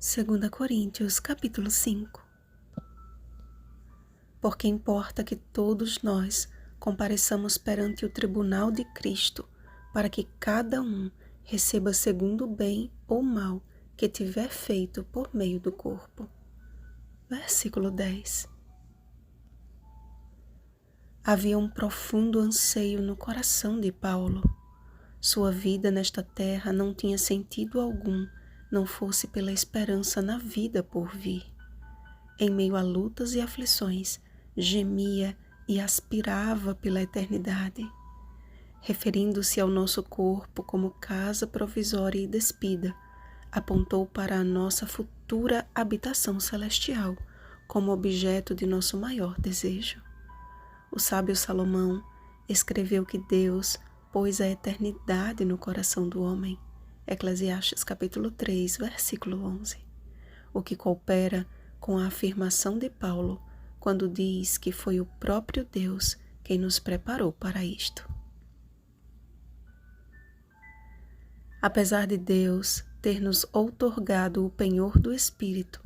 2 Coríntios, capítulo 5. Porque importa que todos nós compareçamos perante o tribunal de Cristo, para que cada um receba segundo o bem ou mal que tiver feito por meio do corpo. Versículo 10. Havia um profundo anseio no coração de Paulo. Sua vida nesta terra não tinha sentido algum, não fosse pela esperança na vida por vir. Em meio a lutas e aflições, gemia e aspirava pela eternidade. Referindo-se ao nosso corpo como casa provisória e despida, apontou para a nossa futura habitação celestial como objeto de nosso maior desejo. O sábio Salomão escreveu que Deus pôs a eternidade no coração do homem. Eclesiastes capítulo 3, versículo 11. O que coopera com a afirmação de Paulo quando diz que foi o próprio Deus quem nos preparou para isto. Apesar de Deus ter nos outorgado o penhor do Espírito,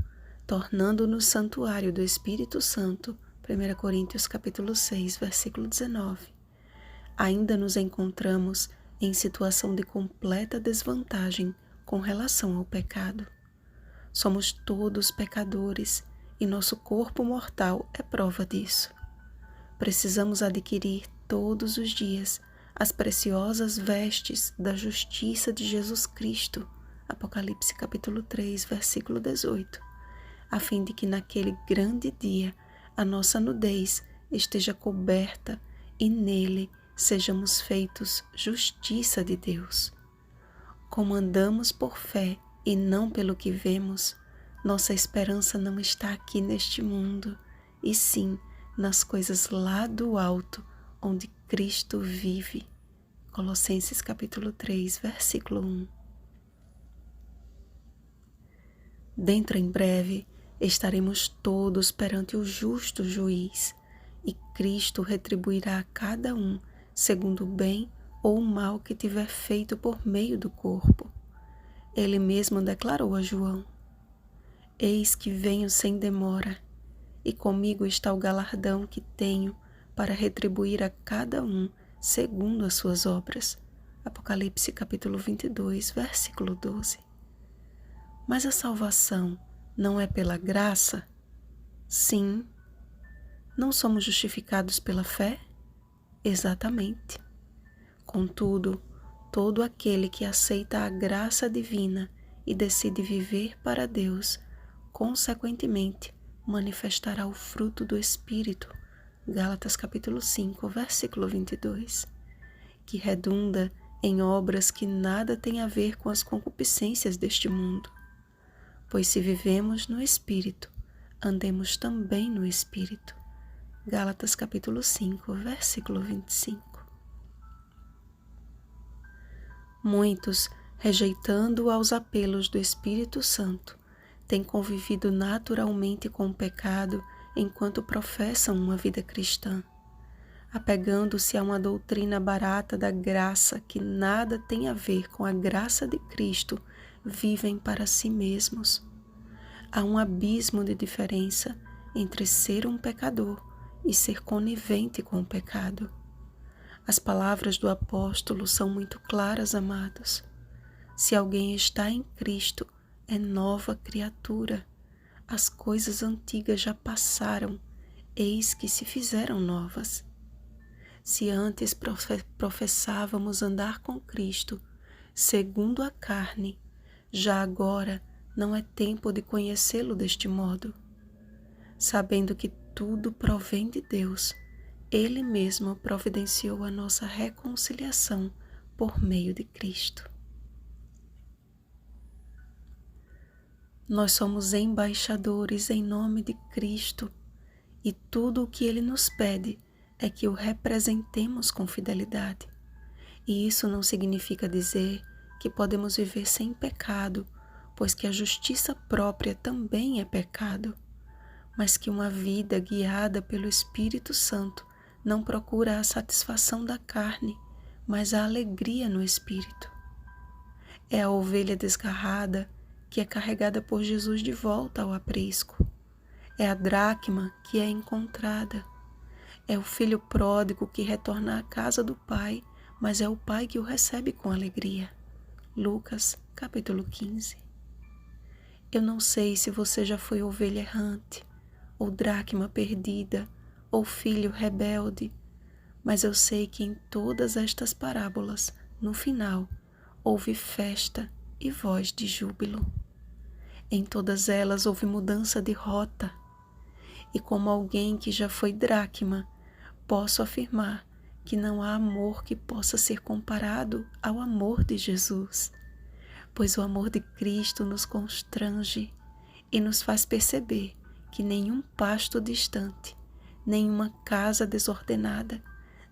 tornando-nos santuário do Espírito Santo, 1 Coríntios capítulo 6, versículo 19, ainda nos encontramos em situação de completa desvantagem com relação ao pecado. Somos todos pecadores e nosso corpo mortal é prova disso. Precisamos adquirir todos os dias as preciosas vestes da justiça de Jesus Cristo, Apocalipse capítulo 3, versículo 18, a fim de que naquele grande dia a nossa nudez esteja coberta e nele sejamos feitos justiça de Deus. Como andamos por fé e não pelo que vemos, nossa esperança não está aqui neste mundo, e sim nas coisas lá do alto, onde Cristo vive. Colossenses capítulo 3, versículo 1. Dentro em breve estaremos todos perante o justo juiz, e Cristo retribuirá a cada um segundo o bem ou o mal que tiver feito por meio do corpo. Ele mesmo declarou a João: Eis que venho sem demora, e comigo está o galardão que tenho para retribuir a cada um segundo as suas obras. Apocalipse capítulo 22, versículo 12. Mas a salvação não é pela graça? Sim. Não somos justificados pela fé? Exatamente. Contudo, todo aquele que aceita a graça divina e decide viver para Deus, consequentemente, manifestará o fruto do Espírito, Gálatas capítulo 5, versículo 22, que redunda em obras que nada têm a ver com as concupiscências deste mundo. Pois se vivemos no Espírito, andemos também no Espírito. Gálatas capítulo 5, versículo 25. Muitos, rejeitando aos apelos do Espírito Santo, têm convivido naturalmente com o pecado enquanto professam uma vida cristã, apegando-se a uma doutrina barata da graça que nada tem a ver com a graça de Cristo, vivem para si mesmos. Há um abismo de diferença entre ser um pecador e ser conivente com o pecado. As palavras do apóstolo são muito claras, amados. Se alguém está em Cristo, é nova criatura. As coisas antigas já passaram, eis que se fizeram novas. Se antes professávamos andar com Cristo, segundo a carne, já agora não é tempo de conhecê-lo deste modo. Sabendo que tudo provém de Deus, Ele mesmo providenciou a nossa reconciliação por meio de Cristo. Nós somos embaixadores em nome de Cristo, e tudo o que Ele nos pede é que o representemos com fidelidade. E isso não significa dizer que podemos viver sem pecado, pois que a justiça própria também é pecado, mas que uma vida guiada pelo Espírito Santo não procura a satisfação da carne, mas a alegria no Espírito. É a ovelha desgarrada que é carregada por Jesus de volta ao aprisco. É a dracma que é encontrada. É o filho pródigo que retorna à casa do pai, mas é o pai que o recebe com alegria. Lucas, capítulo 15. Eu não sei se você já foi ovelha errante, ou dracma perdida, ou filho rebelde, mas eu sei que em todas estas parábolas, no final, houve festa e voz de júbilo. Em todas elas houve mudança de rota, e como alguém que já foi dracma, posso afirmar que não há amor que possa ser comparado ao amor de Jesus, pois o amor de Cristo nos constrange e nos faz perceber que nenhum pasto distante, nenhuma casa desordenada,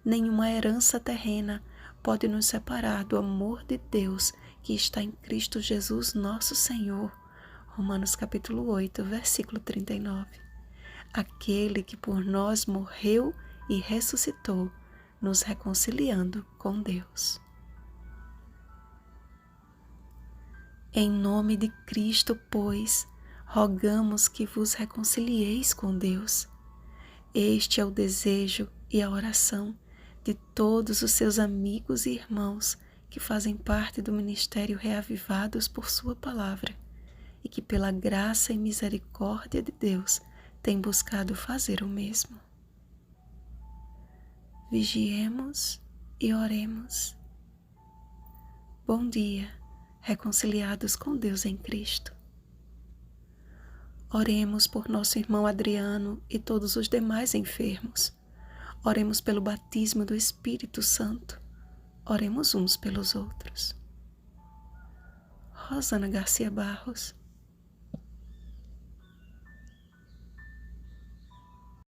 nenhuma herança terrena pode nos separar do amor de Deus que está em Cristo Jesus nosso Senhor. Romanos capítulo 8, versículo 39. Aquele que por nós morreu e ressuscitou, nos reconciliando com Deus. Em nome de Cristo, pois, rogamos que vos reconcilieis com Deus. Este é o desejo e a oração de todos os seus amigos e irmãos que fazem parte do ministério Reavivados por sua palavra e que pela graça e misericórdia de Deus têm buscado fazer o mesmo. Vigiemos e oremos. Bom dia, reconciliados com Deus em Cristo. Oremos por nosso irmão Adriano e todos os demais enfermos. Oremos pelo batismo do Espírito Santo. Oremos uns pelos outros. Rosana Garcia Barros.